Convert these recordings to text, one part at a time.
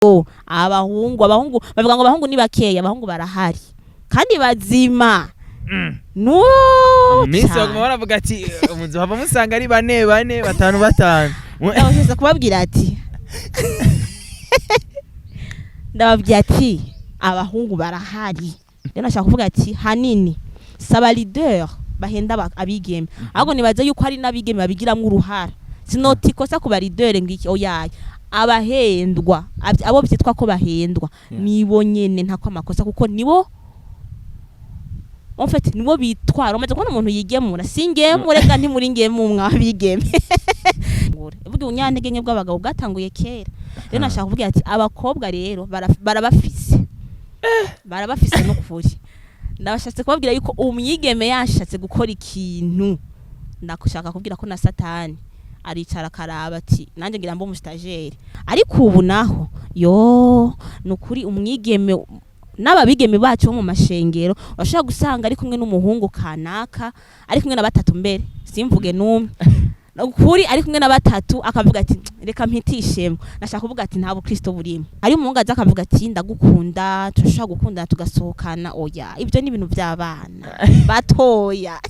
abahungu bavuga ngo abahungu ni bakeya, abahungu barahari kandi bazima. No Misi baguma baravuga ati umunzi hava musanga ari bane batanu. Ndabashaka kubabwira ati abahungu barahari. Rero nashaka kuvuga ati hanini saba leader bahenda abigeme, ahubwo nibaza yuko hari n'abigeme babigiramwe uruhara. Sinoti kosa ku ba leader ngiki oyaye abahendwa abo byitwa ko bahendwa nibo nyene nta kwa makosa kuko nibo en fait nibo bitwara. Umaze kubona umuntu yigemura singemure kandi muri ngemu mwabigeme ubundi unyantege nke bw'abagabo bwatanguye kera. Rero nashaka kuvuga ati abakobwa rero barabafise no kuvuri. Ndabashatse kubabwira yuko umwigeme yashatse gukora ikintu, ndakushaka kubwira ko na Satani aricara karaba ati nanje ngira mbo umustajeri. Ariko ubu naho nukuri umwigeme n'ababigeme bacu bo mu mashengero bashaka gusanga ari kumwe n'umuhungu kanaka, ari kumwe na batatu mbere simvuge numwe ukuri, ari kumwe na batatu akavuga ati reka mpitishemo. Nashaka kuvuga ati nta Kristo burimo. Ari umuhungu aza akavuga ati ndagukunda, turashaka gukundana tugasohokana. Oya, ibyo ni ibintu by'abana batoya.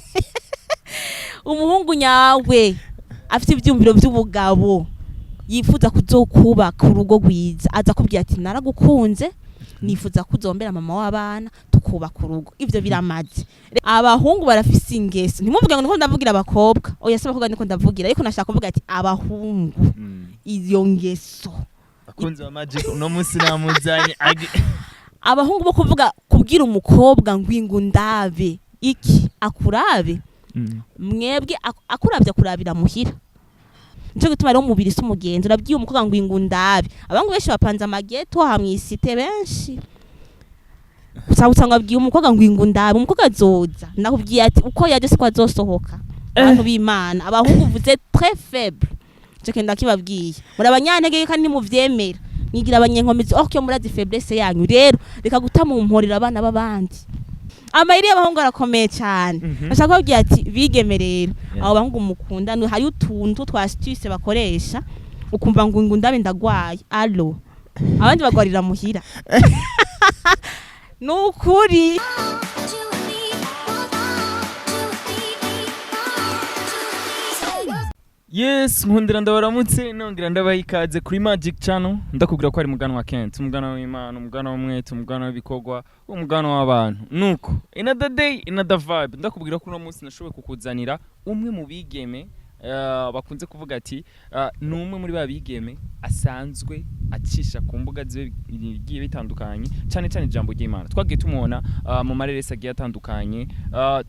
Umuhungu nyawe afite ibyumviro by'ubugabo yifuza kuzokubaka urugo rwiza, aza kubwira ati naragukunze, nifuza kuzombera mama w'abana tukubaka urugo. Ivyo biramaze. Abahungu barafise ingeso, ntimuvuge ngo niko ndavugira abakobwa. Oya se abakobwa niko ndavugira, ariko nashaka kuvuga ati abahungu iyo ngeso akunze wa magic no munsi namuzanye abahungu bo kuvuga kubwira umukobwa ngwingu ndabe iki akurabe. Mwebwe akuravya kurabira muhira. Nico gituma rero umubiri si umugenzi. Urabwiye umukobwa ngwingu ndabe. Abangu benshi bapanze amageto hamwisite benshi. Usanga abwiye umukobwa ngwingu ndabe, umukobwa azoza. Nakubwiye ati uko yaje siko azosohoka. Abantu b'Imana abahungu vuze très faible. Cyo kenda kibabwiye. Muri abanyantege kandi muvyemera. Nyigira abanyenkomezi okyo murazi faiblesse yanyu. Rero reka gutamumporera abana babandi. Amayiri y'abahungu arakomeye cyane. Bashaka kubwira ati bigeme rero abo bahungu mukunda hari utuntu twa astuce bakoresha ukumva ngo ndabe ndagwaye allo abandi bagwarira muhira. Nukuri Yes, nkundira ndabaramutse nongera ndabayikaze kuri Magic Channel. Ndakubwira ko ari mugano wa Kent, umugano w'Imana, umugano w'umwete, umugano w'ibikogwa, umugano w'abantu. Nuko another day another vibe. Ndakubwira ko uno munsi nashoboye kukuzanira umwe mu bigeme bakunze kuvuga ati numwe muri ba bigeme asanzwe acisha ku mbuga zigiye bitandukanye cyane ijambo ry'Imana. Twagiye tumubona mu mareresa agiye atandukanye,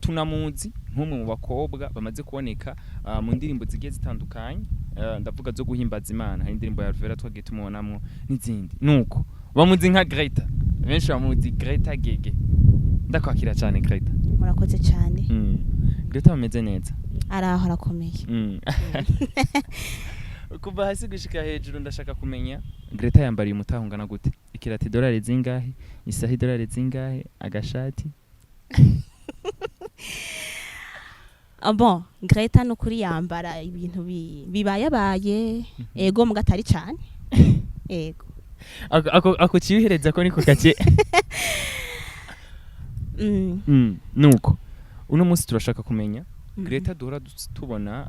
tunamuzi nk'umwe mu bakobwa bamaze kuboneka mu ndirimbo zigiye zitandukanye, ndavuga zo guhimbaza Imana. Hari indirimbo ya Vera twagiye tumubonamwo n'izindi. Nuko bamuzi nka Greta, benshi bamuzi Greta Gege. Ndakwakira cyane Greta. Murakoze cyane. Greta bameze neza. Araho arakomeye. Kuva hasi gushika hejuru ndashaka kumenya Greta yambariye umutahungana gute? Ikirati dolari zingahe? Isahi dolari zingahe? Agashati? Bon, Greta no kuri yambara ibintu bibayabaye ego mugatari cyane. Ego. Ako cihereza ko niko kake. Nuko uno munsi turashaka kumenya Greta duhora tubona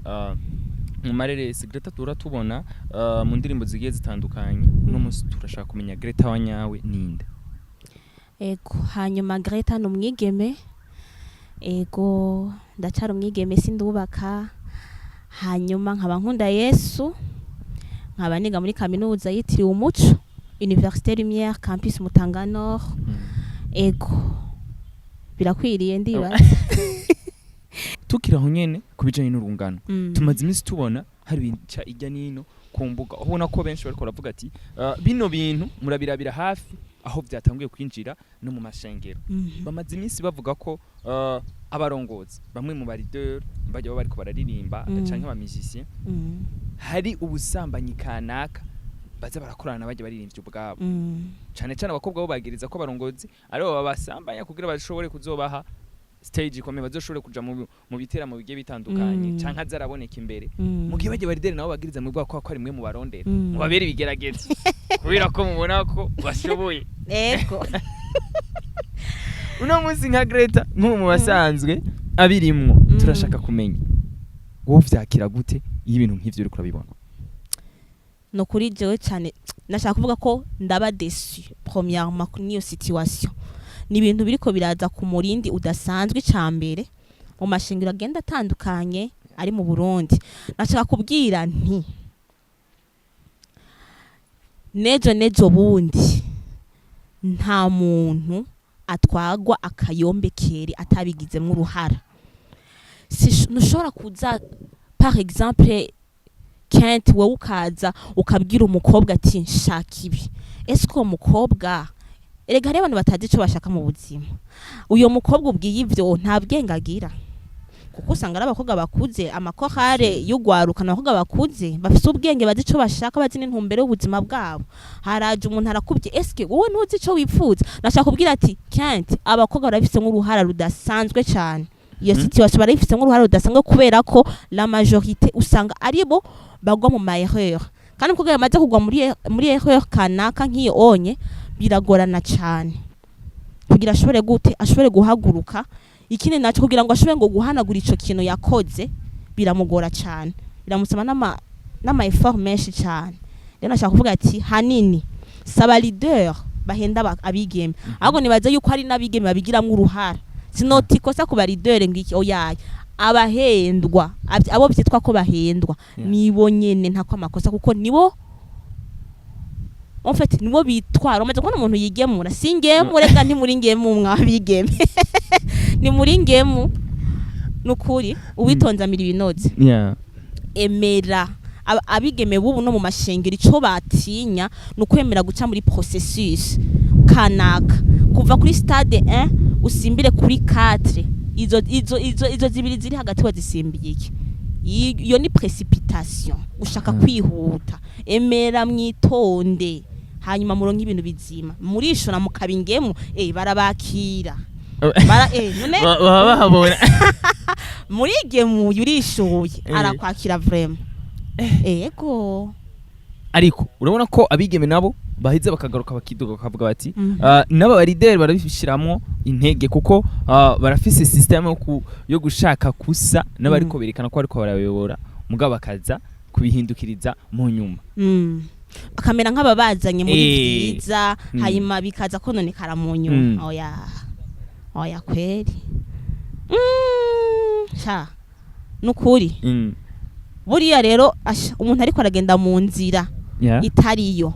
mu mareresi, Greta duhora tubona mu ndirimbo zigiye zitandukanye. Uno munsi turashaka kumenya Greta wanyawe ninde? Ego, hanyuma Greta no mwigeme. Ego, ndacara umwigeme sindubaka. Hanyuma nkaba nkunda Yesu. Nkaba niga muri kaminuza yitiriwe Umuco, Université Lumière Campus Mutanga Nord. Ego. Birakwiriye ndibaza. Tukiraho nyene kubijanye n'urungano. Tumaze iminsi tubona hari binca ijya nino ku mbuga. Ubona ko benshi bariko baravuga ati bino bintu murabirabira hafi aho byatanguye kwinjira no mu mashengero. Bamaze iminsi bavuga ko abarongozi bamwe mu barideur bajya bariko bararirimba canke aba musiciens hari ubusambanyi kanaka baza barakorana bajya baririmbye ubwabo. Cyane abakobwa bo bagiriza ko barongozi ari bo babasambanya kugira bashobore kuzobaha stage ikomeye bazoshobore kuja mu biteramo bigiye bitandukanye canke azaraboneka imbere mu gihe bagiye barideri nabo bagiriza mu bwa ko ari mwe mu barondera mu babere bigerageza kubera ko mubona ko bashoboye ego uno munsi nka Greta mu basanzwe abirimwo turashaka kumenya wowe vyakira gute iyo ibintu nk'ivyo uri kurabibona no kuri jewe cyane nashaka kuvuga ko ndaba déçu premièrement niyo situation ni ibintu biriko biraza ku murindi udasanzwe cyambere mu mashingiro agenda atandukanye ari mu Burundi nashaka kubwira nti nejo bundi nta muntu atwagwa akayombe keri atabigizemo uruhara nushobora kuza par exemple Kent wowe ukaza ukabwira umukobwa ati nshaka ibi ese ko umukobwa erega hari abantu batazi ico bashaka mu buzima uyo mukobwa ubwiye ivyo nta bwenge agira kuko usanga ari abakobwa bakuze amakorare y'ugwaruka n'abakobwa bakuze bafite ubwenge bazi ico bashaka bazi n'intumbero y'ubuzima bwabo haraje umuntu arakubye eske wowe ntuzi ico wipfuza nashaka kubwira ati Kent abakobwa barafise nk'uruhara rudasanzwe cyane iyo situation barafise nk'uruhara rudasanzwe kubera ko la majorité usanga aribo bagwa mu erreur kandi kuko yamaze kugwa muri erreur kanaka nk'iyo onye biragorana cyane kugira ashobore guhaguruka ikindi naco kugira ngo ashobore ngo guhanagura ico kintu yakoze biramugora cyane biramusaba n'ama effort menshi cyane rero nashaka kuvuga ati hanini saba leader bahenda abigeme ahubwo nibaze yuko hari n'abigeme babigiramwo uruhara sinotikosa ku leader ngiki oyaye abahendwa abo byitwa ko bahendwa nibo nyene ntako amakosa kuko nibo en fait nibo bitwara umaze kubona umuntu yigemura singemure kandi muri ngemu mwabigeme ni muri ngemu nukuri uwitonzamira ibinoze emera abigeme bubu no mu mashengero ico batinya nukwemera guca muri processus kanaka kuva kuri stade 1 usimbire kuri 4 izo zibiri ziri hagati wazisimbiye iki iyo ni précipitation ushaka kwihuta emera mwitonde hanyuma muronka ibintu bizima murishona mukabingemu barabakira none bahabona murigemu yurishoye arakwakira vraiment ego ariko urabona ko abigeme nabo bahize bakagaruka bakidoga bakavuga bati naba barideri barabishiramwo intege kuko barafise system yo gushaka kusa n'abariko berekana ko ariko barayobora mugabo bakaza kubihindukiriza mu nyuma bakamera nk'ababazanye muri byiza hanyuma bikaza kononekara mu nyuma oya kweri sha nukuri buriya rero umuntu ariko aragenda mu nzira itariyo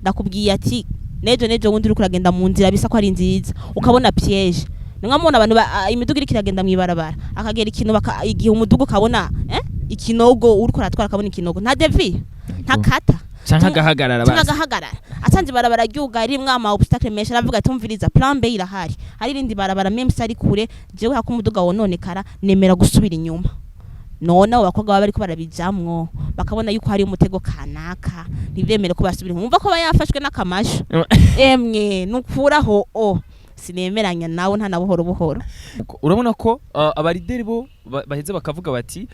ndakubwiye ati nejo wundi uri kuragenda mu nzira bisa ko ari nziza ukabona piège nimwamubona abantu imiduga iri kiragenda mu ibarabara akagera ikintu igihe umuduga ukabona ikinogo uri kuratwara akabona ikinogo nta devi nta kata canka gahagarara asanze barabara ryuga rimwe ama obstacle menshi aravuga ati umviriza plan B irahari ari rindi barabara même sari kure jewe hako umuduga wononekara nemera gusubira inyuma none abakobwa baba ariko barabijamwo bakabona yuko hari umutego kanaka ntibyemere ko basubira umva ko bayafashwe n'akamasho emwe nukuraho sinemeranya nawe nta buhoro urabona ko abarideri bo baheze bakavuga bati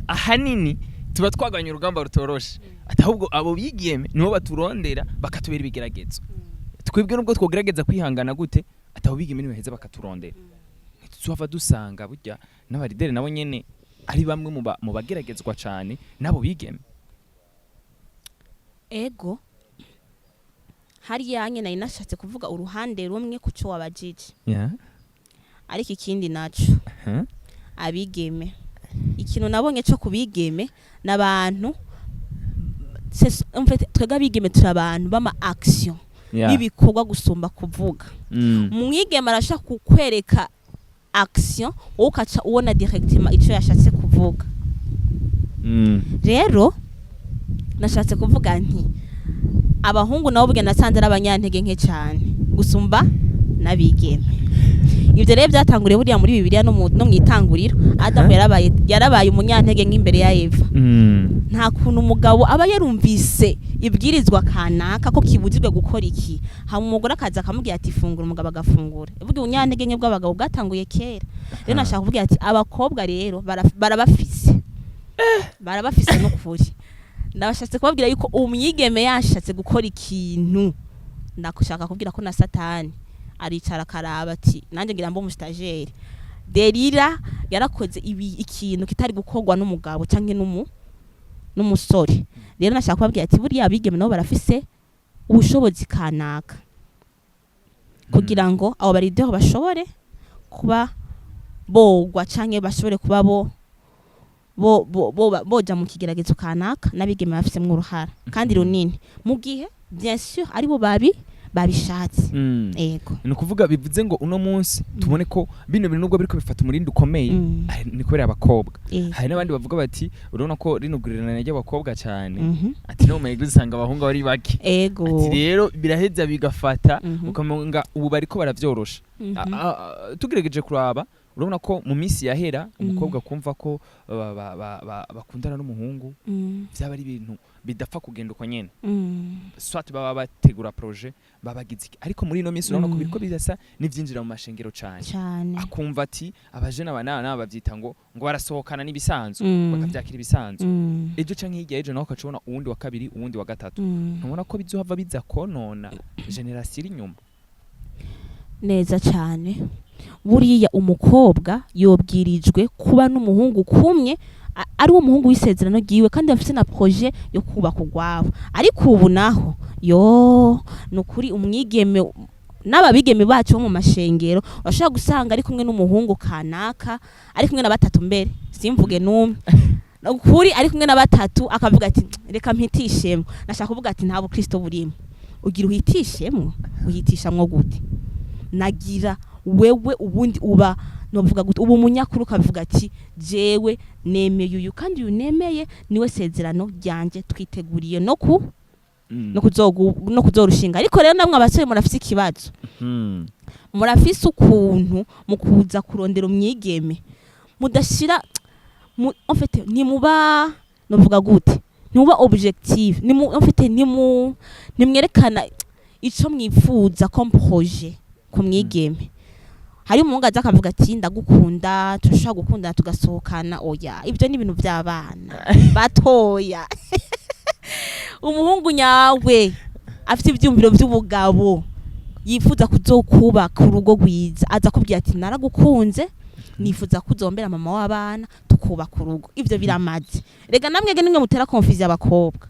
ahanini tuba twaganye urugamba rutoroshe atahubwo abo bigiyeme nibo baturondera bakatubera ibigeragezo twebwe nubwo twogerageza kwihangana gute ataho bigiyeme nibo baheze bakaturondera ntituzova dusanga burya n'abarideri nabo nyene ari bamwe mu bageragezwa cyane nabo bigeme ego hari yanye nari nashatse kuvuga uruhande rumwe kuco wabajije ariko ikindi naco abigeme ikintu nabonye cyo kubigeme nabantu en fait twega bigeme turabantu bama action bibikorwa gusumba kuvuga mwigeme arashaka kukwereka action ukaca ubona directement ico yashatse kuvuga rero nashatse kuvuga nti abahungu nabo bwe nasanze ari abanyantege nke cyane gusumba nabigeme ivyo rero byatanguriye buriya muri Bibiliya no mwitanguriro Adamu yarabaye umunyantege nk'imbere ya Eva. Nta kuntu umugabo aba yarumvise ibwirizwa kanaka ko kibujijwe gukora iki, hama umugore akaza akamubwira ati fungura, umugabo agafungura. Burya ubunyantege nke bw'abagabo bwatanguye kera. Rero nashaka kuvuga ati abakobwa rero barabafise n'ukuri. Ndabashatse kubabwira yuko umwigeme yashatse gukora ikintu, ndakushaka kubwira ko na Satani aricara akaraba ati nanjye ngira mbo umustajeri. Delila yarakoze ikintu kitari gukorwa n'umugabo canke n'umusore. Rero nashaka kubabwira ati buriya abigeme nabo barafise ubushobozi kanaka kugira ngo abo barideri bashobore kuba bogwa canke bashobore kuba boja mu kigeragezo kanaka, n'abigeme bafisemwo uruhara kandi runini mu gihe bien sûr aribo babishatse. Ego ni ukuvuga bivuze ngo uno munsi tubone ko bino bintu nubwo biriko bifata umurindi ukomeye ni kubera abakobwa. Hari n'abandi bavuga bati urabona ko rino gurirana ry'abakobwa cyane, ati no mayiguru usanga abahungu bari bake. Ati rero biraheza bigafata ukamenga ubu bariko baravyorosha. Tugerageje kuraba urabona ko mu minsi yahera umukobwa kumva ko bakundana n'umuhungu byaba ari ibintu bidapfa kugenda uko nyene. Swat baba bategura projet babagize, ariko muri no minsi urabona ko biriko bizasa n'ivyinjira mu mashengero cyane. Akumva ati abajena banana bavyita ngo barasohokana n'ibisanzwe, bakavyakira ibisanzwe. Ejo canke hirya ejo naho ukacubona uwundi wa kabiri, uwundi wa gatatu. Ntubona ko bizohava biza konona generation inyuma neza cyane. Buriya umukobwa yobwirijwe kuba n'umuhungu kumwe, ari wo muhungu w'isezerano giwe kandi bafite na projet yo kubaka urwabo. Ariko ubu naho nukuri umwigeme n'ababigeme bacu bo mu mashengero bashaka gusanga ari kumwe n'umuhungu kanaka, ari kumwe na batatu mbere simvuge n'umwe ukuri, ari kumwe na batatu akavuga ati reka mpitishemo. Nashaka kuvuga ati nta bukristo burimo. Ugira uhitishemo, uhitishamwo gute? Nagira wewe ubundi uba novuga gute, ubu munyakuru ukavuga ati jewe nemeye uyu kandi unemeye niwe sezerano ryanje twiteguriye no kuzorushinga. Ariko rero namwe abasore murafise ikibazo, murafise ukuntu mukuza kurondera umwigeme mudashira en fait nimuba novuga gute, nimuba objective, nimwerekana ico mwifuza comme projet ku mwigeme. Hari umuhungu aza akavuga ati ndagukunda, turashaka gukundana tugasohokana. Oya, ibyo ni ibintu by'abana batoya. Umuhungu nyawe afite ibyumviro by'ubugabo, yifuza kuzokubaka urugo rwiza, aza kubwira ati naragukunze, nifuza kuzombera mama w'abana tukubaka urugo. Ivyo biramaze. Rega namwege nimwe mutera confusion abakobwa.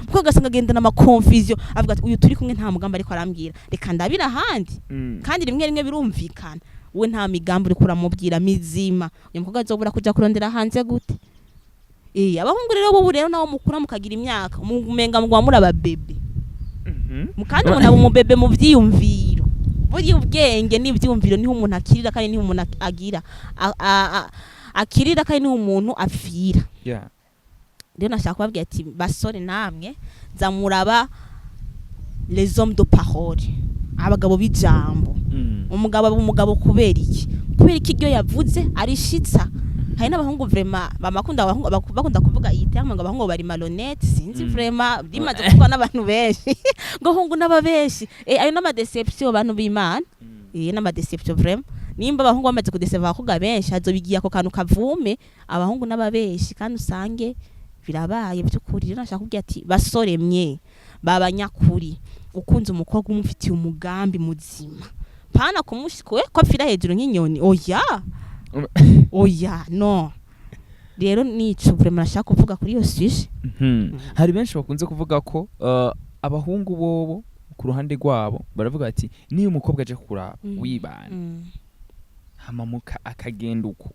Kuko gasanga gendana ama confusion avuga ati uyu turi kumwe nta mugamba ariko arambwira reka ndabira handi. Kandi rimwe birumvikana we nta migambo uri kuramubwira mizima. Uyu mukobwa azobura kuja kurondera hanze gute? Abahungu rero bo rero nawo mukura mukagira imyaka mumenga mugwa muri ababebe. Mukandi umuntu aba umubebe mu vyiyumviro. Buri ubwenge n'ivyumviro niho umuntu akirira kandi niho umuntu agira akirira kandi niho umuntu afira. Rero nashaka kubabwira ati basore namwe zamuraba les hommes de parole, abagabo b'ijambo. Umugabo kubera iki iryo yavuze arishitsa. Hari n'abahungu vraiment bakunda kuvuga iyiteramo ngo abahungu bari malhonnête, sinzi vraiment bimaze kuvugwa n'abantu benshi ngo hungu n'ababeshi. Ayo n'ama deception abantu b'Imana, n'ama deception vraiment. Nimba abahungu bamaze kudeseva abakobwa benshi hazobigiye ako kantu kavume abahungu n'ababeshi, kandi usange birabaye by'ukuri. Rero nashaka kubwira ati basore mye babanyakuri, ukunze umukobwa umufitiye umugambi muzima, pana kumushikwe ko apfira hejuru nk'inyoni. Oya no. Rero nico vraiment nashaka kuvuga kuri iyo sije. Hari benshi bakunze kuvuga ko abahungu bobo ku ruhande rwabo baravuga ati niyo umukobwa aje kuraba wibana hamamuka akagenda uko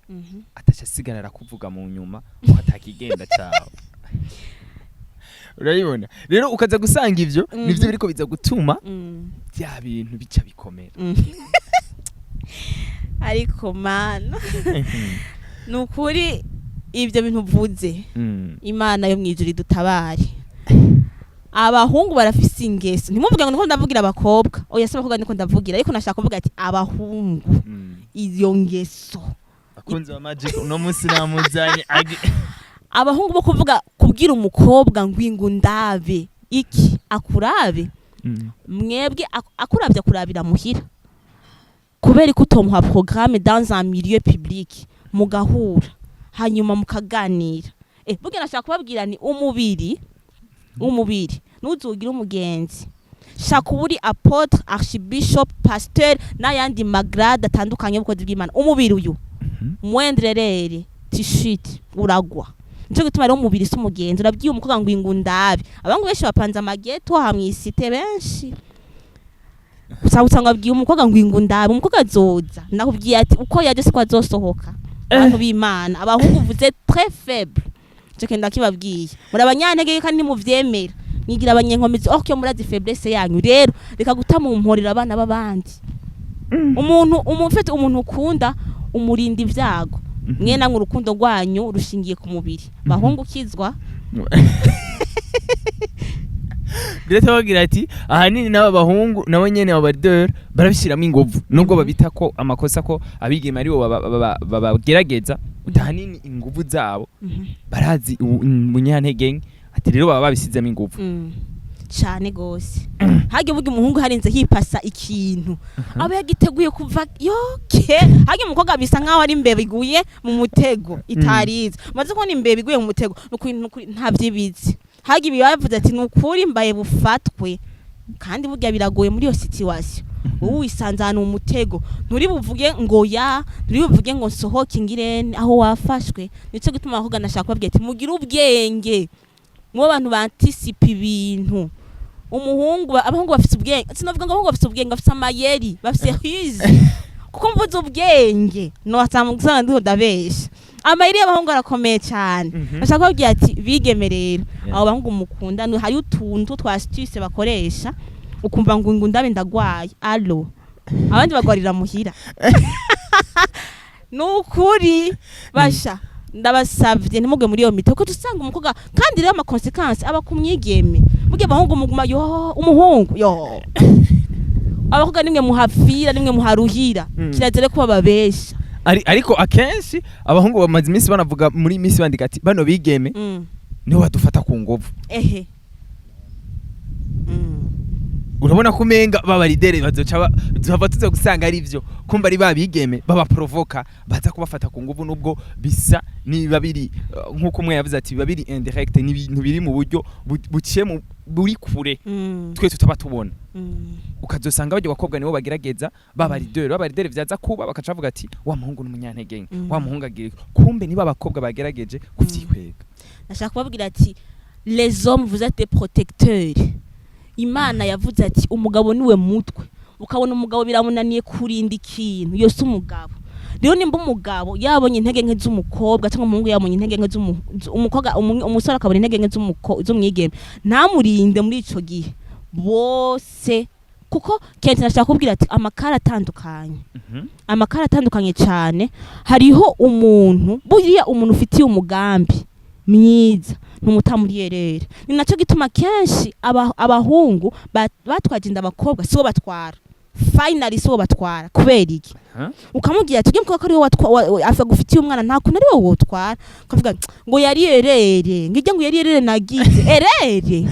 atashasigarara kuvuga mu nyuma ko atakigenda cyawe. Urayibona rero ukaza gusanga ivyo nivyo biriko biza gutuma bya bintu bica bikomera. Ariko mana nukuri ivyo bintu vuze Imana yo mwijuri dutabare. abahungu barafise ingeso ntimuvuge ngo niko ndavugira abakobwa oya se abakobwa niko ndavugira ariko nashaka kuvuga ati abahungu iyo ngeso akunze wa magic uno munsi namuzanye abahungu bo kuvuga kubwira umukobwa ngwingu ndabe iki akurabe mwebwe akuravye akurabira muhira kubera ko utomuha programme dans un milieu public mugahura hanyuma mukaganira buge nashaka kubabwira ni umubiri nuzugira umugenzi shaka uburi apotre archbishop pasteur n'ayandi magrade atandukanye y'ubukozi bw'Imana umubiri uyu mwenderere t-shirt uragwa nico gituma rero umubiri si umugenzi urabwiye umukobwa ngo ingundabe abangu benshi bapanze amageto hamwisite benshi usanga abwiye umukobwa ngo ingundabe umukobwa azoza nakubwiye ati uko yaje siko azosohoka abantu b'Imana abahungu vuze très faible cyo ndakibabwiye muri abanyantege kandi muvyemera nyigira abanyenkomezi okyo murazi faiblesse yanyu rero reka gutamumporera abana babandi umuntu ukunda umurinda ivyago mwena nk'urukundo rwanyu rushingiye ku mubiri bahungu kizwa Greta bagira ati ahanini n'aba bahungu nabo nyene abadeur barabishiramo ingovu nubwo babita ko amakosa ko abigeme ari bo bagerageza ahanini inguvu zabo barazi munyantege ati rero baba babisizemo inguvu cyane gose hage bugi umuhungu harinze hipasa ikintu aba yagiteguye kuva yoke hage umukobwa bisa nkaho ari imbebe iguye mu mutego itariza maze ko ni imbebe iguye mu mutego ntavyibizi hage bibavuze ati nukuri mbaye bufatwe kandi burya biragoye muri iyo situation wowe wisanzana mu mutego nturi buvuge ngo nturi buvuge ngo sohoke ngirene aho wafashwe nico gituma ahubwo nashaka kubabwira ati mugira ubwenge mwo abantu bantisipa ibintu abahungu bafite ubwenge sinavuga ngo abahungu bafite ubwenge bafite amayeri bafite hizi kuko mvuze ubwenge no atamugusana ndiho ndabesha amayeri y'abahungu arakomeye cyane bashaka kubabwira ati bigemerera abo bahungu mukunda hari utuntu twa astuce bakoresha ukumva ngo ndabe ndagwaye allo abandi bagwarira muhira nukuri basha ndabasavye ntimugwe muri iyo mito ko tusanga umukobwa kandi rero ama consequences aba kumwigeme mugiye bahungu muguma umuhungu abakobwa nimwe muhafira nimwe muharuhira kirazere ko bababesha ariko akenshi abahungu bamaze iminsi banavuga muri iminsi bandika ati bano bigeme niho badufata ku ngovu urabona ko umenga babaridere bazoca tuza gusanga ari byo kumba ari babigeme baba provoka baza kubafata ku nguvu nubwo bisa ni babiri nkuko umwe yavuze ati babiri indirect ni ibintu biri mu buryo buciye mu buri kure twe tutaba tubona ukazosanga bajye bakobwa nibo bagerageza babaridere vyaza kuba bakacavuga ati wa muhungu n'umunyantege wa muhungu agire kumbe niba abakobwa bagerageje kuvyikwega nashaka kubabwira ati les hommes vous êtes des protecteurs Imana yavuze ati umugabo niwe mutwe ukabona umugabo biramunaniye kurinda ikintu yose umugabo rero nimba umugabo yabonye intege nke z'umukobwa cyangwa umuhungu yabonye intege nke z'umukobwa umusore akabona intege nke z'umwigeme ntamurinde muri ico gihe bose kuko kenshi nashaka kubwira ati amakara atandukanye cyane hariho umuntu buriya umuntu ufitiye umugambi myiza numutamuriyerere ni naco gituma kenshi abahungu batwaje inda abakobwa sibo batwara finally sibo batwara kubera iki ukamubwira tugiye mukobwa ari wowe afa gufitiye umwana nta kuntu ari wowe wotwara ukavuga ngo yariyerere ngijya ngo yariyerere nagize erere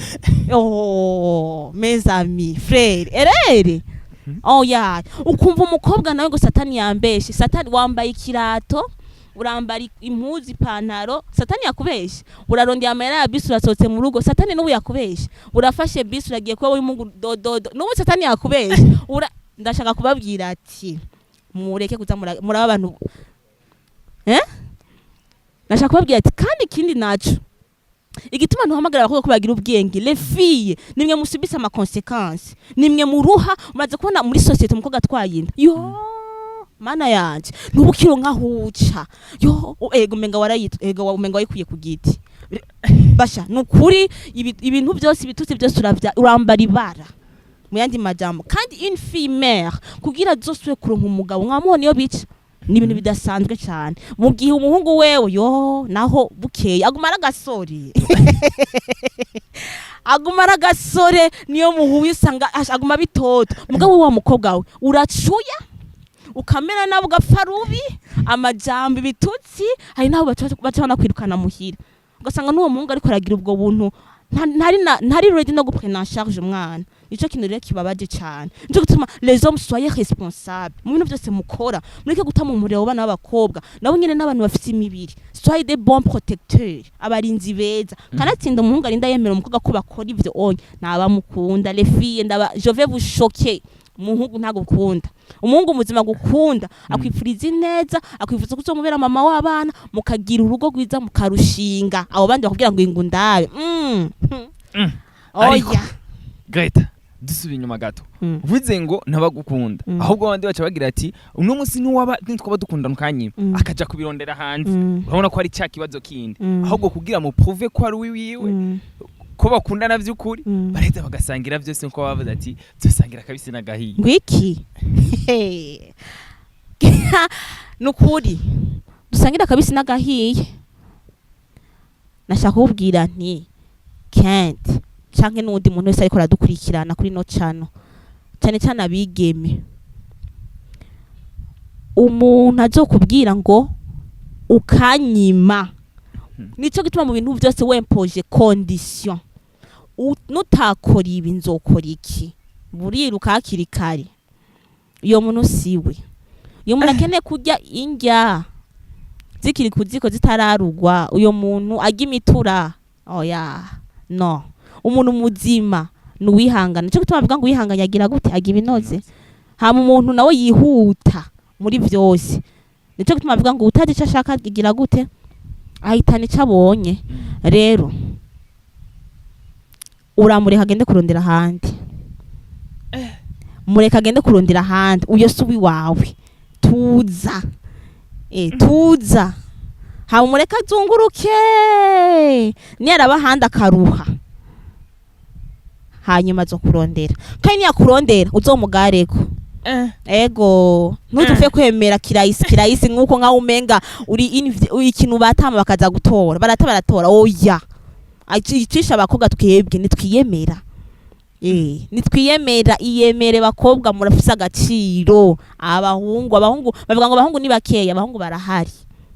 mes amis frère erere ukumva umukobwa nawe ngo satani yambeshe satani wambaye ikirato urambara impuzi ipantaro satani yakubeshe urarondeye amera ya bisi urasohotse mu rugo satani n'ubu yakubeshe urafashe bisi uragiye kuba uri mu dododo n'ubu satani yakubeshe ndashaka kubabwira ati mureke kuza muri abantu ndashaka kubabwira ati kandi ikindi naco igituma ntuhamagara abakobwa ko bagira ubwenge les filles nimwe musubisa ama conséquences nimwe muruha umaze kubona muri societe umukobwa atwayinda mana yanje ntubukiro nkahuca ego menga warayita ego umenga wayikuye ku giti basha nukuri ibintu byose ibitutsi byose urambara ibara mu yandi majambo kandi une fille mère kugira zoswe kuronka umugabo nkamubona iyo bica ni ibintu bidasanzwe cyane mu gihe umuhungu wewe yo naho bukeye agumara gasore agumara gasore niyo muhuye usanga aguma bitoto mugabo wa mukobwa we uracuya ukamera nabo ugapfa rubi amajambo bitutsi hari naho baca banakwirukana muhira ugasanga n'uwo muhungu ariko aragira ubwo buntu ntari ready no guprendre en charge umwana nico kintu rero kibabaje cyane nico gutuma les hommes soyez responsables mu bintu byose mukora mureke gutama umuriro bana b'abakobwa nabo nyine n'abantu bafite imibiri soyez des bons protecteurs abarinzi beza kanatsinda umuhungu arinda yemera umukobwa ko bakora ivyo onye nabamukunda les filles je vais vous choquer umuhungu ntago gukunda umuhungu muzima gukunda akwifuriza neza akwifuza kuzomubera mama w'abana mukagira urugo rwiza mukarushinga abo bandi bakubwira ngo ingu ndabe oya Greta dusubiye inyuma gato uvuze ngo ntabagukunda ahubwo abandi baca bagira ati uno munsi twaba dukundana kanyima akaja kubirondera hanze urabona ko ari cya kibazo kindi ahubwo kugira mu prove ko ari wiwe ko bakundana vy'ukuri baraheza bagasangira vyose nko bavuze ati tusangira kabisi n'agahiye ngwiki nukuri dusangira kabisi n'agahiye nashaka kubwira nti kandi canke n'undi muntu wese ariko aradukurikirana kuri no channel cyane abigeme umuntu azokubwira ngo ukanyima nico gituma mu bintu byose wempoje condition nutakora ibi nzokora iki buriruka hakiri kare iyo muntu siwe iyo muntu akeneye kurya indya zikiri kuziko zitararugwa uyo muntu ajya imitura oya no umuntu muzima nuwihangana cyo gutuma bavuga ngo wihanganya agira gute agira ibinoze hama umuntu nawe yihuta muri byose nico gutuma bavuga ngo utaje cyo ashaka agira gute ahitana icabonye rero uramureka agende kurondera handi mureka agende kurondera handi uyo subi wawe tuza tuza hama mureka zunguruke ni araba handi akaruha hanyuma zo kurondera kandi niyakurondera uzomugareko ego ntutufe kwemera kirayisi nkuko nka umenga uri ikintu batama bakaza gutora baratora oya icisha abakobwa twebwe nitwiyemera nitwiyemera iyemere bakobwa murafisa agaciro abahungu bavuga ngo abahungu ni bakeya abahungu barahari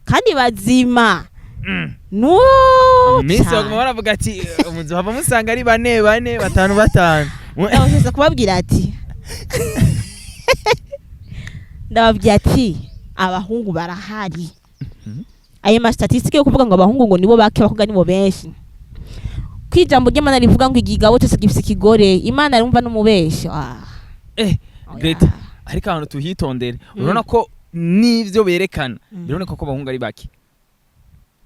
kandi bazima no misi baguma baravuga ati umuzi hava musanga ari bane batanu ndabashaka kubabwira ati ndababwira ati abahungu barahari ayo ma statistique yo kuvuga ngo abahungu ngo nibo bake bakobwa nibo benshi kwijambo ry'Imana rivuga ngo igigabo cyose gifise ikigore Imana rumva n'umubeshi Greta ariko abantu tuhitondere urabona ko nivyo berekana birone ko abahungu ari bake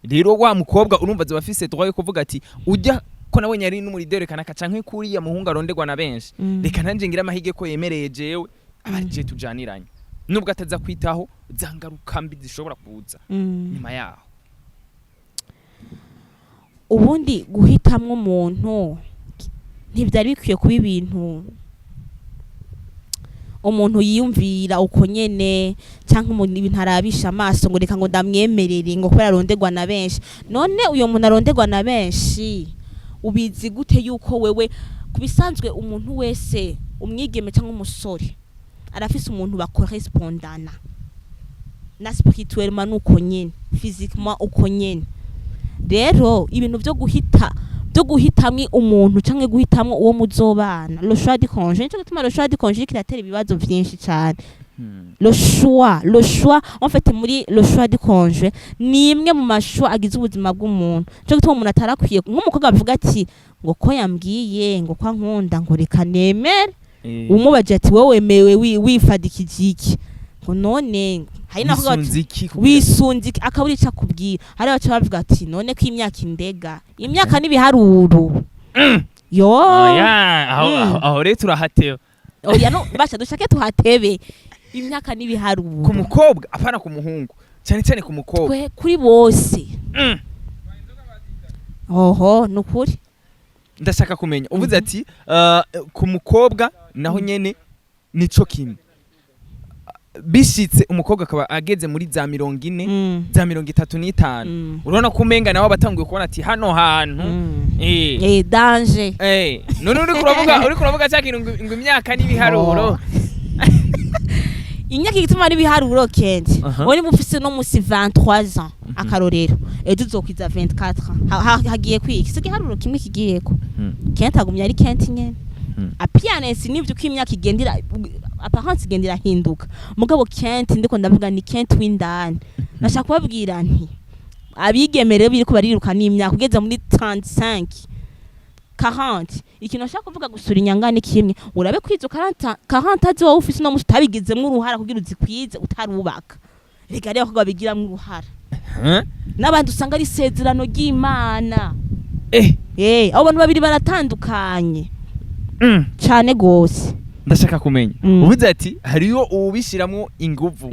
rero wa mukobwa urumva zibafise droit yo kuvuga ati ujya ko nawe nyari n'umuridere kanaka canke kuriya muhungu arondegwa na benshi reka nanje ngira amahige ko yemereye jewe abaje tujaniranye nubwo ataza kwitaho zangaruka mbi zishobora kuza nyuma yaho ubundi guhitamwe umuntu ntibyari bikwiye kuba ibintu umuntu yiyumvira uko nyene canke umuntu ibintu arabisha amaso ngo reka ngo ndamwemerere ngo kubera arondegwa na benshi none uyo muntu arondegwa na benshi ubizi gute yuko wewe kubisanzwe umuntu wese umwigeme cyangwa umusore arafise umuntu bakorespondana na spirituellement uko nyene physiquement uko nyene rero ibintu byo guhitamwe umuntu canke guhitamwe uwo muzobana le choix du conjoint nico gituma le choix du conjoint kiratera ibibazo vyinshi cyane le choix en fait muri le choix du conjoint ni imwe mu mashwa agize ubuzima bw'umuntu nico gituma umuntu atarakwiye nk'umukobwa avuga ati ngo ko yambwiye ngo kwa nkunda ngo reka nemere umubaje ati wowe wemewe wifadikije iki ngo none hari naho wisunziki akaburica kubwira hari baca bavuga ati none ko imyaka indega imyaka nibiharuro yo aho rero turahateba oya no basha dushake tuhatebe imyaka nibiharuro ku mukobwa apana ku muhungu cyane ku mukobwa kuri bose oho nukuri ndashaka kumenya uvuze ati ku mukobwa naho nyene nico kimwe bishitse umukobwa akaba ageze muri za 40 za 35 urabona ko umenga nawe abatanguye kubona ati hano hantu danger none uri kuravuga cyakintu ngo imyaka n'ibiharuro imyaka igituma ari biharuro kenshi wari mufise no musi 23 ans akarorero ejo uzokwiza 24 hagiye kwiki se giharuro kimwe kigiyeko kenta agumya ari kenti nyene appearance nivyo ko imyaka igendera apparence igendera hinduka mugabo kenti ndiko ndavuga ni kenti windani nashaka kubabwira nti abigemere biriko bariruka n'imyaka kugeza muri 35 40 ikintu nashaka kuvuga gusura inyangane kimwe urabe kwizo 40 azi wowe ufise no mutabigizemwe uruhara kugira uzikwize utarubaka rega rero ko babigiramwe uruhara n'abandi usanga ari sezerano ry'Imana abo bantu babiri baratandukanye cyane gose ndashaka kumenya ubuze ati hariyo ubishiramwo inguvu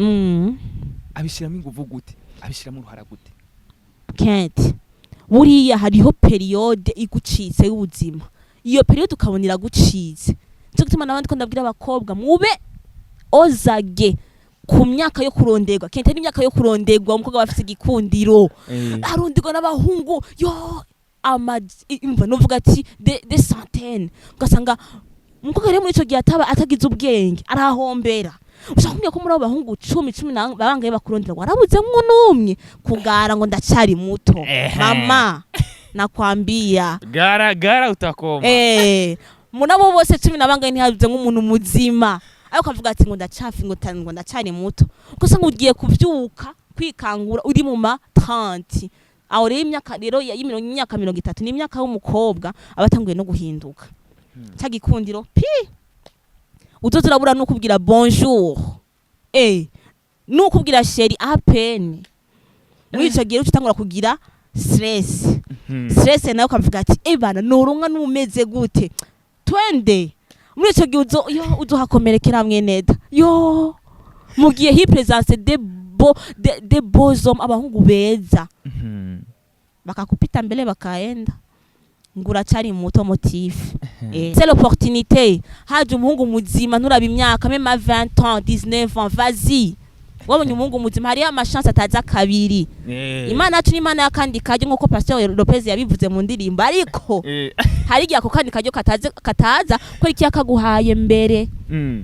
abishiramwo inguvu gute abishiramwo uruhara gute kenti buriya hariho periode igucitse y'ubuzima iyo periode ukabonera gucitse cyo gutuma nabandi ko ndabwira abakobwa mube ozage ku myaka yo kuronderwa kenti n'imyaka yo kuronderwa umukobwa bafite igikundiro aronderwa n'abahungu yo imva novuga ati de centaine ugasanga umukobwa rero muri ico gihe atagize ubwenge arahombera ushakumye ko muri abo bahungu 10 babangaye bakurondera warabuzemwo numwe kugara ngo ndacari muto mama nakwambia gara utakoma munabo bose 10 nabangaye ntihabuze nk'umuntu muzima ayo kavuga ati ngo ndacafi ngo ndacari muto ugasanga ugiye kuvyuka kwikangura uri mu ma 30 aho rero imyaka rero y'imyaka 30 ni imyaka y'umukobwa abatanguye no guhinduka cyagikundiro uzozurabura no kubwira bonjour no kubwira chérie à peine muri ico gihe utangura kugira stress nayo kavuga ati bana noronka numeze gute twende muri ico gihe uzohakomerekera hamwe neda yo mugiye hi présence de beaux hommes abahungu beza bakakupita mbele bakaenda ngura cari muto motif c'est l'opportunité haje umuhungu muzima nturaba imyaka même à 20 ans 19 ans vas-y wabonye umuhungu muzima hari ama chance ataza kabiri Imana yacu ni Imana ya kandi kaje nkuko Pastor Lopez yabivuze mu ndirimbo ariko hari giye ako kandi kaje kataza ko iki yakaguhaye mbere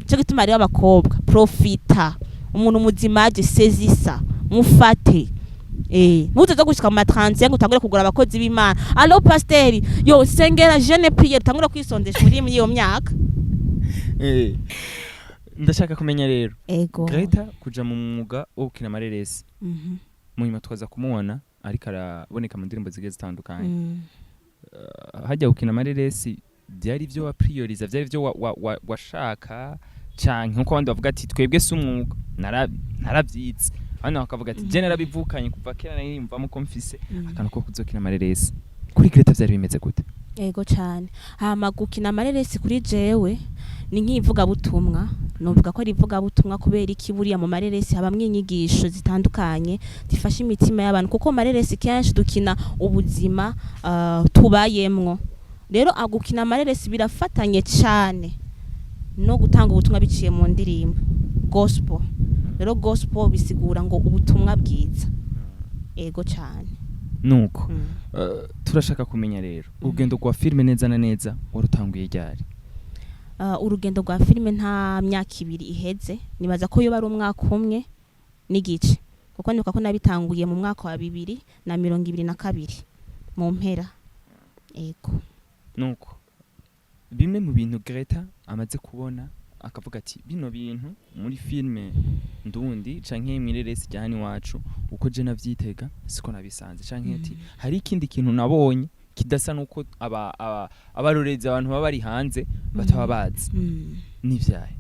cyo gituma rero abakobwa profita umuntu muzima aje sezisa mufate muze zo gushika mu 35 ngo utangure kugura abakozi b'Imana allo pasteur yo sengera jeune prière utangure kwisondesha muri iyo myaka ndashaka kumenya rero Greta kuja mu mwuga wo gukina amareresi munyuma twaza kumubona ariko araboneka mu ndirimbo zigiye zitandukanye hajya gukina amareresi byari byo wa prioriza byari byo washaka canke nkuko abandi bavuga ati twebwe se umwuga narabyitse hano bakavuga ati je narabivukanye kuva kera narimvamo ko mfise akantu ko kuzokina amareresi kuri Greta byari bimeze gute yego cyane hama gukina amareresi kuri jewe ni nk'ivuga butumwa novuga ko ari ivuga butumwa kubera iki buriya mu mareresi habamwe inyigisho zitandukanye zifasha imitima y'abantu kuko mareresi kenshi dukina ubuzima tubayemwo rero agukina amareresi birafatanye cyane no gutanga ubutumwa biciye mu ndirimbo gospel rero gospel bisigura ngo ubutumwa bwiza ego cyane nuko turashaka kumenya rero urugendo rwa filme neza na neza warutanguye ryari urugendo rwa filme nta myaka 2 iheze nibaza ko yo bari umwaka umwe n'igice kuko nibuka ko nabitanguye mu mwaka wa 2022 mu mpera ego nuko bimwe mu bintu Greta amaze kubona akavuga ati bino bintu muri filme ndundi canke imireresi cyane wacu uko je navyitega siko nabisanze canke ati hari ikindi kintu nabonye kidasa nuko abarorezi abantu baba bari hanze bataba bazi n'ivyaye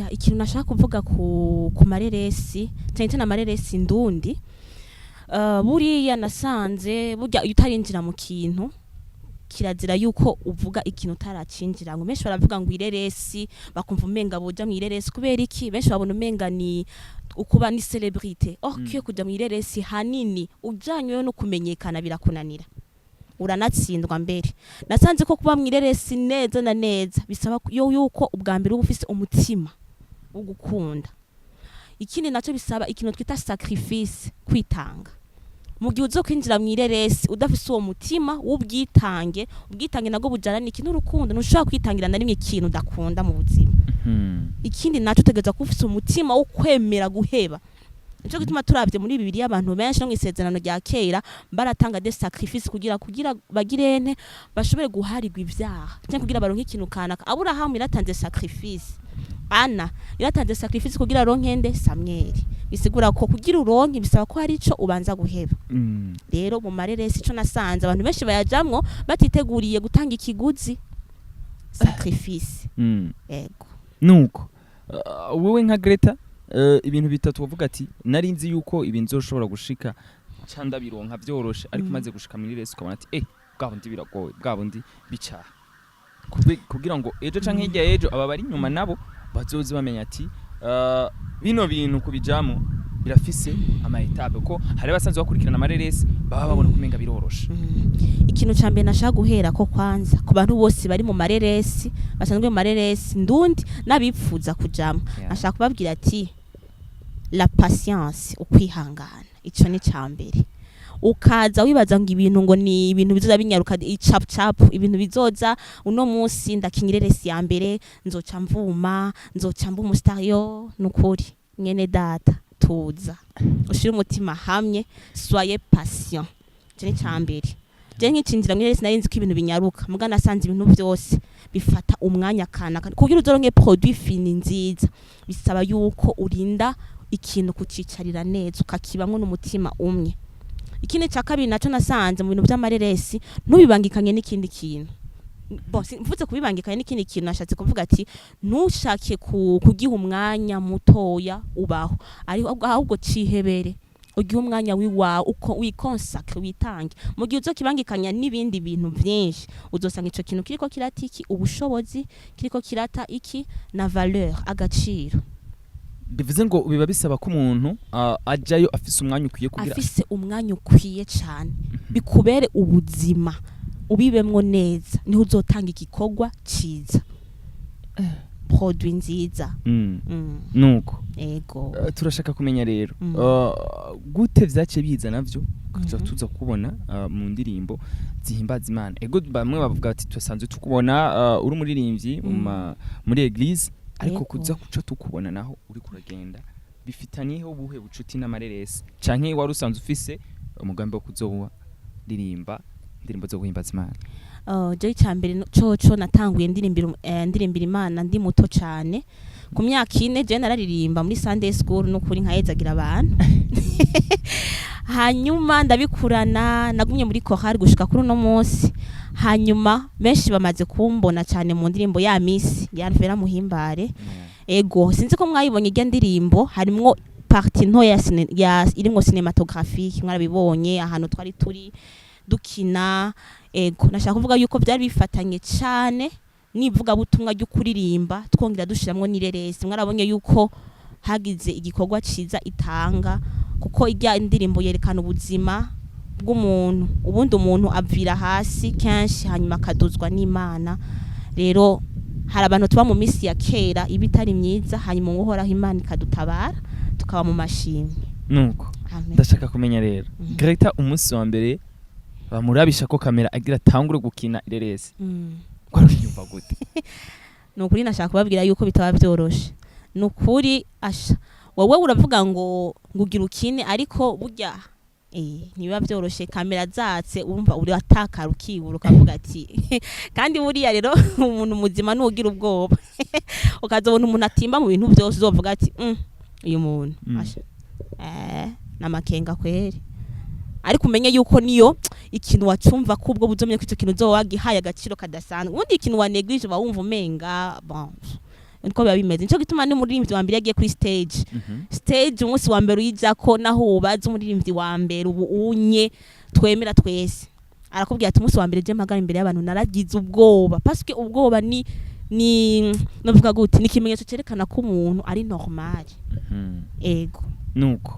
ikintu nashaka kuvuga ku mareresi cyane amareresi ndundi buriya nasanze burya utarinjira mu kintu kirazira yuko uvuga ikintu taracinjira ngo menshi baravuga ngo ireresi bakumva umenga boja mu ireresi kubera iki benshi babona umenga ni ukuba ni celebrity kiyo kuja mu ireresi hanini ujanywe no kumenyekana birakunanira uranatsindwa mbere nasanze ko kuba mu ireresi neza na neza bisaba yuko ubwa mbere uba ufise umutima wo gukunda ikindi naco bisaba ikintu twita sacrifice, kwitanga. Mu gihe uzo kwinjira mu ireresi udafise uwo mutima w'ubwitange, ubwitange nago bujana n'iki n'urukundo, ntushobora kwitangira na rimwe ikintu udakunda mu buzima. Ikindi naco utegereza kufisa umutima wo kwemera guheba. Nico gituma turavye muri Bibiliya abantu benshi no mwisezerano rya kera baratanga des sacrifices kugira bagirene bashobore guharirwa ivyaha, cyangwa kugira baronke ikintu kanaka. Aburahamu yaratanze sacrifice, Ana yaratanze sacrifice kugira ronkende Samweli. Bisigura ko kugira uronke bisaba ko hari ico ubanza guheba. Rero mu mareresi ico nasanze abantu benshi bayajamwo batiteguriye gutanga ikiguzi sacrifice. Ego nuko wowe nka Greta ibintu bitatu wavuga ati nari nzi yuko ibintu zoshobora gushika canda bironka byoroshe, ariko maze gushika muri resi ukabona ati bwabundi biragoye, bwabundi bicaha kugira ngo ejo canke hirya ejo aba bari nyuma nabo bazozi bamenya ati bino bintu kubijamo birafise ama etape ko hari basanzwe bakurikirana amareresi baba babona kumenga biroroshe. Ikintu cambe nashaka guhera ko kwanza ku bantu bose bari mu mareresi basanzwe mu mareresi ndundi nabipfuza kujamo, nashaka kubabwira ati la patience, ukwihangana. Ico ni cambere. Ukaza wibaza ngo ibintu ngo ni ibintu bizoza binyaruka icap chap, ibintu bizoza uno munsi ndakinyireresi ya mbere nzoca mvuma, nzoca mbu mustario. Nukuri nyene data tuza ushira umutima hamwe, soyez patient. Ico ni cambere. Je nkicinjira mu ireresi narinzi ko ibintu binyaruka, muga nasanze ibintu byose bifata umwanya kanaka. Kugira uzoronke produit fini nziza bisaba yuko urinda ikintu kucicarira neza ukakibamwe n'umutima umwe. Ikindi ca kabiri naco nasanze mu bintu by'amareresi ntubibangikanye n'ikindi kintu. Mvuze kubibangikanye n'ikindi kintu nashatse kuvuga ati ntushake kugiha umwanya mutoya ubaho, ari ahubwo cihebere ugihe umwanya wiwawe uko wikonsacre witange. Mu gihe uzokibangikanya n'ibindi bintu byinshi uzosanga ico kintu kiriko kirata iki ubushobozi, kiriko kirata iki na valeur, agaciro. Bivuze ngo biba bisaba ko umuntu ajayo afise umwanya ukwiye kugira afise umwanya ukwiye cyane bikubere ubuzima ubibemwo neza, niho uzotanga igikorwa ciza, produit nziza. Nuko ego turashaka kumenya rero gute vyace biza navyo tuza kubona mu ndirimbo zihimbaza Imana. Ego bamwe bavuga ati twasanzwe tukubona uri umuririmbyi muri eglise, ariko kuza kuca tukubona naho uri kuragenda bifitaniyeho ubuhe bucuti n'amareresi, canke wari usanzwe ufise umugambi wo kuzoba ririmba indirimbo zo guhimbaza Imana? Je cyambere coco natanguye ndirimbira Imana ndi muto cyane, ku myaka 4 je nararirimba muri Sunday school no kuri nkayezagira abantu. Hanyuma ndabikurana nagumye muri chorale gushika kuri no munsi. Hanyuma benshi bamaze kumbona cyane mu ndirimbo ya Miss ya Alvera Muhimbare. Ego sinzi ko mwayibonye irya ndirimbo harimwo partie nto ya irimwo cinematographique, mwarabibonye ahantu twari turi dukina. Ego nashaka kuvuga yuko byari bifatanye cyane nivuga butumwa ryo kuririmba twongera dushiramwo n'ireresi. Mwarabonye yuko hagize igikorwa ciza itanga, kuko irya indirimbo yerekana ubuzima bw'umuntu, ubundi umuntu avira hasi kenshi hanyuma akaduzwa n'Imana. Rero hari abantu tuba mu misi ya kera ibitari myiza, hanyuma uhoraho Imana ikadutabara tukaba mu mashimwe. Nuko ndashaka kumenya rero Greta umunsi wa mbere bamurabisha ko kamera agira tangure gukina ireresi kwarushimva gute? Nukuri nashaka kubabwira yuko bitaba byoroshe. Nukuri asha wowe uravuga ngo ngugira ukine, ariko burya niba byoroshe kamera zatse urumva uri atakara ukibura ukavuga ati kandi buriya rero umuntu muzima nugira ubwoba ukazobona umuntu atimba mu bintu byose uzovuga ati uyu muntu asha namakenga kweri. Ariko umenye yuko niyo ikintu wacumva kubwo buzomye ko icyo kintu zo wagihaye agaciro kadasanzwe, ubundi ikintu wa neglige ba wumva umenga bon niko biba bimeze. Nico gituma ni umuririmbyi wa mbere yagiye kuri stage stage umunsi wa mbere uyijako naho ubaza umuririmbyi wa mbere ubu unye twemera twese arakubwira ati umunsi wa mbere je magana imbere y'abantu naragize ubwoba, parce que ubwoba ni novuga gute ni kimenyetso cerekana ko umuntu ari normal. Ego nuko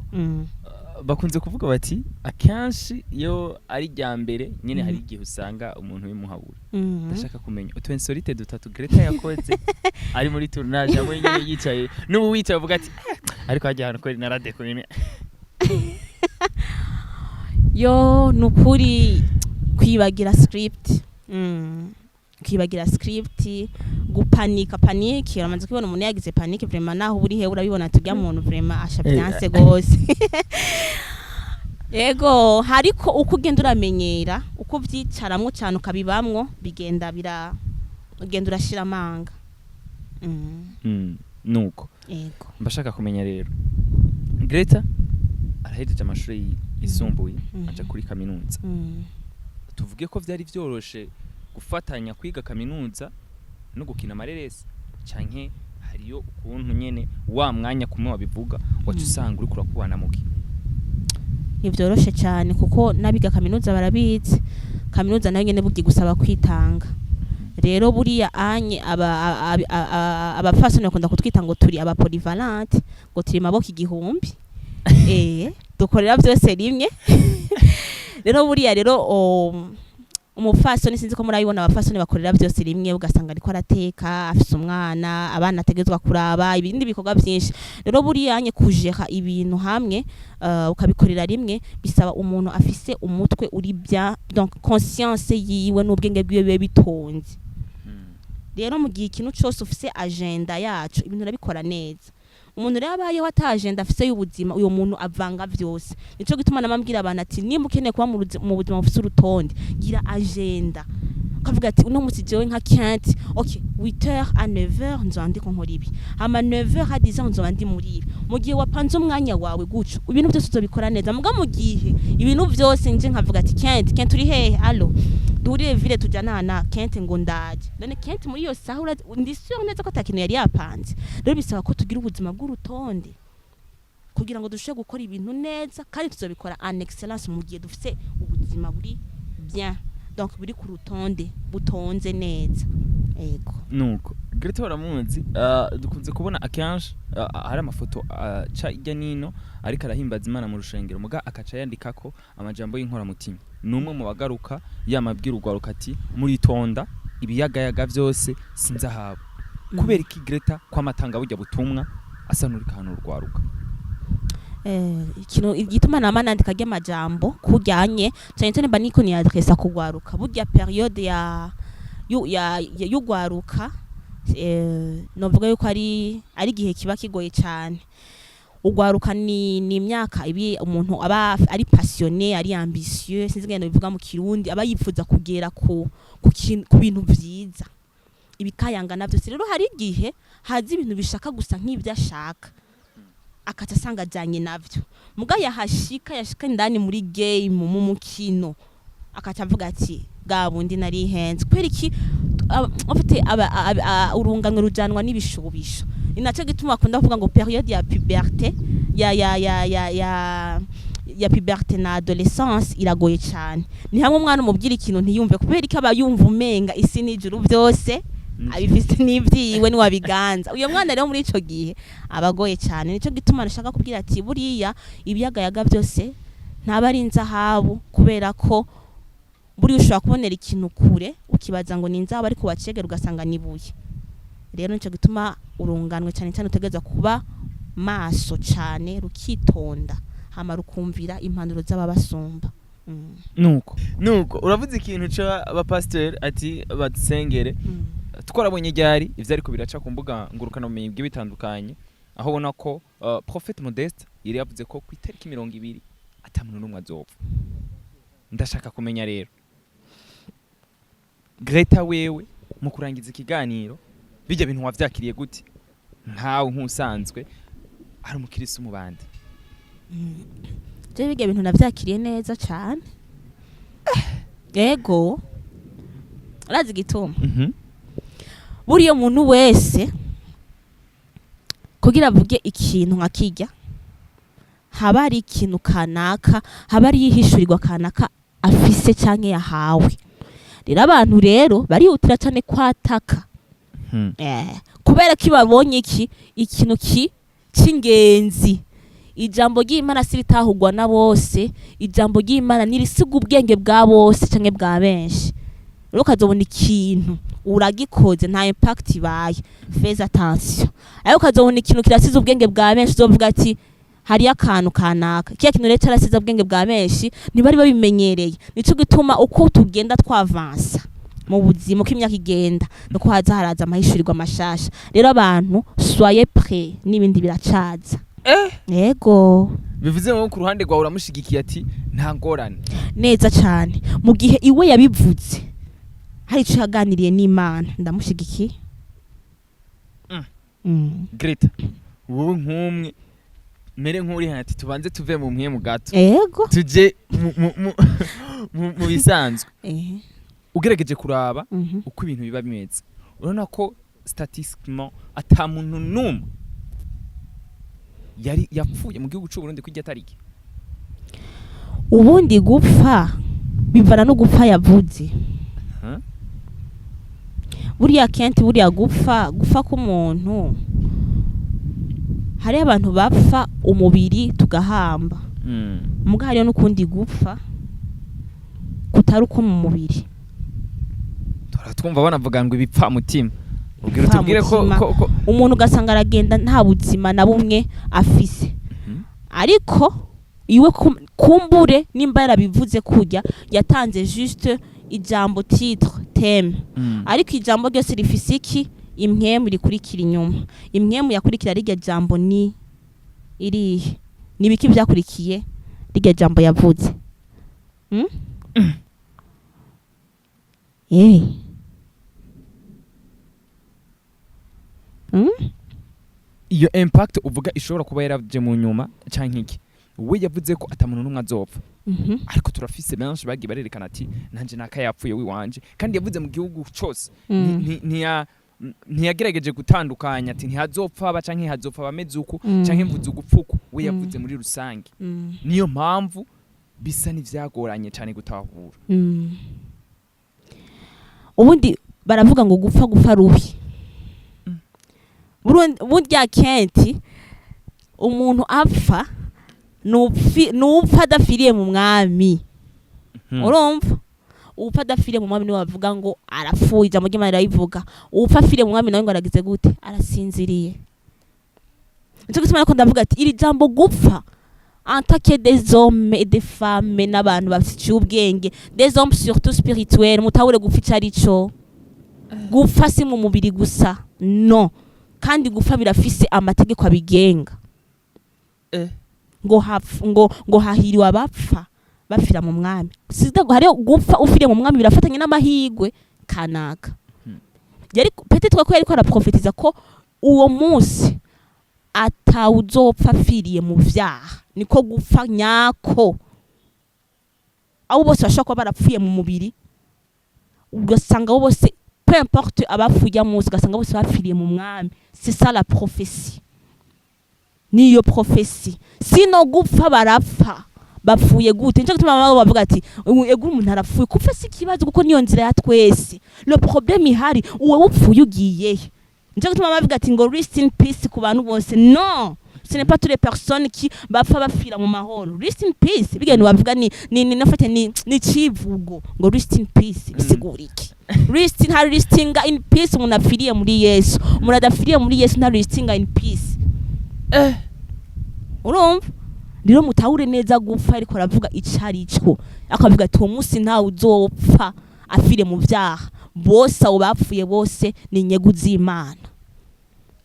bakunze kuvuga bati akanshi yo ari rya mbere nyene hari igihe usanga umuntu wimuhabura. Ndashaka kumenya utwensorite dutatu Greta yakoze ari muri tournage amwe nyene yicaye n'ubu wicaye uvuga ati ariko hajya ahantu kweri naradeko nyine yo nukuri kwibagira script kwibagira script gupanika paniki uramaze kubona umuntu yagize paniki vraiment naho uri he urabibona tujya muntu vraiment ashabyanse gose yego hariko uko ugenda uramenyera uko vyicaramwo cyane ukabibamwo bigenda ugenda urashira amanga nuko yego mbashaka kumenya rero Greta arahejeje amashuri yisumbuye aja kuri kaminuza tuvuge ko vyari vyoroshe gufatanya kwiga kaminuza no gukina amareresi canke hariyo ukuntu nyene wa mwanya kumwe wabivuga wacusanga uri kurakubana muki ivyoroshe cyane kuko nabiga kaminuza barabizi kaminuza nayo nyene bugi gusaba kwitanga rero buriya anye abafasoni bakunda kutwita ngo turi aba polyvalent ngo turi maboko igihumbi dukorera byose rimwe rero buriya rero umufasoni sinzi ko murabibona abafasoni bakorera byose rimwe ugasanga ariko arateka afise umwana abana ategezwa kuraba ibindi bikorwa byinshi rero buriya anye kujera ibintu hamwe ukabikorera rimwe bisaba umuntu afise umutwe uri bya donc conscience yiwe n'ubwenge bwiwe bitonze rero mu gihe ikintu cyose ufise agenda yacu ibintu urabikora neza umuntu rero abayeho ata agenda afise y'ubuzima uyo muntu avanga vyose nico gituma namambwira abantu ati nimba ukeneye kuba mu buzima bufise urutonde gira agenda kavuga ati uno musi jewe nka Kent okay 8h à 9h nzandi ko nkora ibi ama 9h à 10h nzandi muri ibi mu gihe wapanze umwanya wawe guco ibintu byose uzobikora neza muga mu gihe ibintu byose nje nkavuga ati Kent uri hehe allo durire vile tujanana Kent ngo ndaje none Kent muri yo sahura ndisyo neza ko atakintu yari yapanze rero bisaba ko tugira ubuzima bw'urutonde kugira ngo dushe gukora ibintu neza kandi tuzobikora en excellence mu gihe dufite ubuzima buri bien donc buri ku rutonde butonze neza yego nuko Greta baramunzi dukunze kubona akenshi hari amafoto ca ijya nino ariko arahimbaza Imana mu rushengero muga akaca yandikako amajambo y'inkora mutima numwe mu bagaruka yamabwira urwaruka ati muri tonda ibiyagayaga byose sinzahabo kubera iki Greta kwamatanga burya butumwa asa n'uri kantu urwaruka ikintu igituma nama nandika amajambo kujyanye cyane mba niko ni adressa kugwaruka burya periode ya y'ugwaruka novuga yuko ari gihe kiba kigoye cyane ugwaruka ni imyaka ibi umuntu aba ari passionné ari ambitieux sinzi ngene bivuga mu kirundi aba yifuza kugera ku bintu vyiza ibikayanga navyo rero hari igihe hazi ibintu bishaka gusa nk'ibyo ashaka akaca asanga ajanye navyo muga yashika indani muri game mu mukino akaca avuga ati gabundi nari hands kweri ki afite urunganwe rujanwa n'ibishubisho inace gituma akunda kuvuga ngo periode ya puberté ya puberté na adolescence iragoye cyane ni hamwe umwana umubwira ikintu ntiyumve kubera ko aba yumva umenga isi n'ijuru byose abifise n'ivyiwe ni wabiganza uyo mwana rero muri ico gihe abagoye cyane nico gituma nashaka kubwira ati buriya ibyagayaga byose ntaba ari inzahabu kubera ko buri ushobora kubonera ikintu kure ukibaza ngo ni inzahabu ariko wacegera ugasanga nibuye rero nico gituma urunganwe cyane cyane utegeza kuba maso cyane rukitonda hama rukumvira impanuro z'ababasumba nuko uravuze ikintu ca pasteur ati badusengere twarabonye ryari ivyo ariko biraca ku mbuga ngurukana bumenyi bw'ibitandukanye aho ubona ko Prophet Modeste yari yavuze ko ku itariki 20 atamuntu numwe azopfa ndashaka kumenya rero Greta wewe mu kurangiza ikiganiro bijya bintu wavyakiriye gute nkawe nkusanzwe ari umukirisi mu bandi je bijya bintu navyakiriye neza cyane yego urazi gituma buriya muntu wese kugira avuge ikintu nkakijya haba ari ikintu kanaka haba ari yihishurirwa kanaka afise canke yahawe rero abantu rero barihutira cyane kwataka kubera ko babonye ikintu cy'ingenzi ijambo ry'Imana siritahugwa na bose ijambo ry'Imana nirisiga ubwenge bwa bose canke bwa benshi rero ukazobona ikintu uragikoze nta impact ibaye fais attention ariko ukazobona ikintu kirasize ubwenge bwa benshi uzovuga ati hari akantu kanaka kiya kintu rero cyarasize ubwenge bwa benshi ntibari babimenyereye nico gituma uko tugenda twavansa mu buzima uko imyaka igenda nuko haza haraza amahishurirwa amashasha rero abantu soyez prêts n'ibindi biracaza yego bivuze ngo ku ruhande rwawe uramushigikiye ati nta ngorane neza cyane mu gihe iwe yabivuze hari icyo yaganiriye n'Imana ndamushigikiye Greta wowe nk'umwe mere nk'uri hati tubanze tuve mu mwe mu gato yego tuje mu bisanzwe ugerageje kuraba uko ibintu biba bimeze urabona ko statistiquement ata muntu numwe yari yapfuye mu gihugu cy'u Burundi kujya tariki ubundi gupfa bivana no gupfa yavuze buriya kenti buriya gupfa k'umuntu hari abantu bapfa umubiri tugahamba muga hariyo n'ukundi gupfa kutari uko mu mubiri twumva banavuga ngo ibipfa mutima ubwira tubwire ko umuntu ugasanga aragenda nta buzima na bumwe afise ariko iwe kumbure nimba yarabivuze kujya yatanze juste ijambo titre theme ariko ijambo ryose rifise iki imwemu rikurikira inyuma imwemu yakurikira rirya jambo ni irihe nibiki byakurikiye rirya jambo yavuze iyo impact uvuga ishobora kuba yaravye mu nyuma canke iki we yavuze ko atamuntu numwe azopfa ariko turafise benshi bagiye barerekana ati nanje nakayapfuye wiwanje kandi yavuze mu gihugu cyose ntiyagerageje gutandukanya ati ntihazopfa canke hazopfa bameze uko canke mvuze ugupfuko we yavuze muri rusange niyo mpamvu bisa n'ivyagoranye cyane gutahura ubundi baravuga ngo gupfa rubi burya kenti umuntu apfa nupfa adafiriye mu mwami urumva upfa adafiriye mu mwami niwe bavuga ngo arapfuye ijambo ry'Imana rirabivuga upfa afiriye mu mwami nawe ngo aragize gute arasinziriye nico gituma ko ndavuga ati iri jambo gupfa en tant que des hommes et des femmes n'abantu bafite ubwenge des hommes surtout spirituels mutawure gupfa icarico gupfa si mu mubiri gusa no kandi gupfa birafise amategeko abigenga ngo hahiriwe abapfa bafira mu mwami sidago hari gupfa ufire mu mwami birafatanye n'amahigwe kanaka yari peut-être ko yari ko araprofetiza ko uwo munsi atawuzopfa afiriye mu vyaha niko gupfa nyako abo bose bashaka ko barapfuye mu mubiri ugasanga abo bose peu importe abafuye munsi ugasanga bose bafiriye mu mwami c'est ça la prophétie niyo prophétie sino gupfa barapfa bapfuye gute nje gutuma baba bavuga ati ego umuntu arapfuye kupfa si kibazo kuko niyo nzira ya twese le problème ihari uwe upfuye ugiye nje gutuma bavuga ati ngo rest in peace ku bantu bose non ce n'est pas toutes les personnes qui bapfa bafira mu mahoro rest in peace bigeni bavuga ni nafate ni civugo ngo rest in peace bisiguriki resting in peace umuntu afiriye muri Yesu umuntu adafiriye muri Yesu nta resting in peace urumva rero mutawure neza gupfa ariko aravuga icarico akavuga ati uwo munsi ntawe uzopfa afire mu vyaha bose abo bapfuye bose ni inyegu z'Imana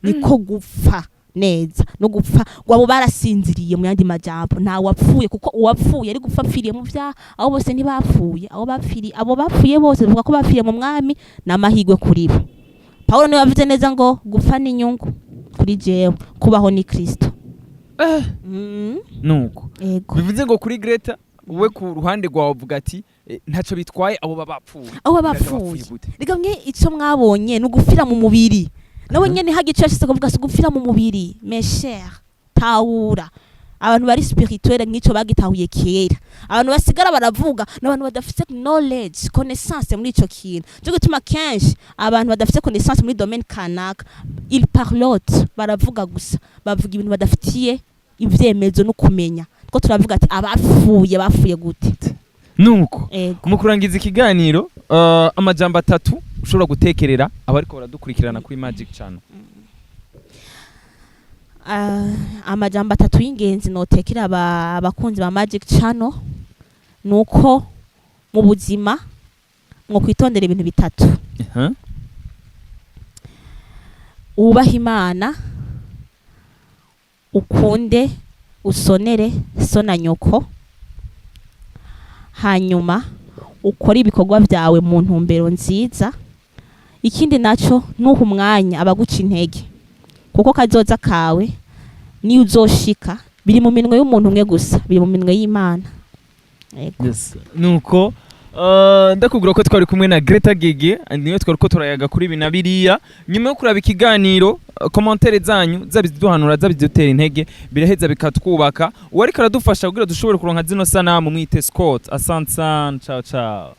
niko gupfa neza no gupfa wabo barasinziriye mu yandi majambo nta wapfuye kuko uwapfuye ari gupfa afiriye mu vyaha abo bose ntibapfuye abo bapfuye bose bavuga ko bapfiriye mu mwami n'amahigwe kuri bo Paulo niwe yavuze neza ngo gupfa ni inyungu kuri jewe kubaho ni Kristo nuko bivuze ngo kuri Greta we ku ruhande rwawe uvuga ati ntaco bitwaye abo babapfuye rega mwe ico mwabonye n'ugufira mu mubiri nawe nyene hagice yashise kuvuga se gufira mu mubiri mes chers taura abantu bari spirituel nk'ico bagitahuye kera abantu basigara baravuga n'abantu badafite knowledge connaissance muri ico kintu cyo gutuma kenshi abantu badafite connaissance muri domaine kanaka il parlote baravuga gusa bavuga ibintu badafitiye ivyemezo no kumenya ko turavuga ati abapfuye gute nuko Ego. mu kurangiza ikiganiro amajambo 3 ushobora gutekerera abariko baradukurikirana kuri Magic Channel. Amajambo 3 y'ingenzi notekera abakunzi ba Magic Channel nuko mu buzima ngo kwitondera ibintu 3. Ubaha Imana, ukunde usonere so na nyoko, hanyuma ukora ibikorwa byawe mu ntumbero nziza. Ikindi naco nuha umwanya abaguca intege, kuko kazoza kawe ni uzoshika biri mu minwe y'umuntu umwe gusa, biri mu minwe y'Imana. Yes. Nuko ndakubwira ko twari kumwe na Greta Gege, niyo twari ko turayaga kuri binabiriya. Nyuma yo kuraba ikiganiro, commentaire zanyu zabiduhanura zabidutera intege, biraheza bikatwubaka. Uwari karadufasha kugira dushobore kuronka zino sanamu mwite Scott. Asante sana, ciao ciao.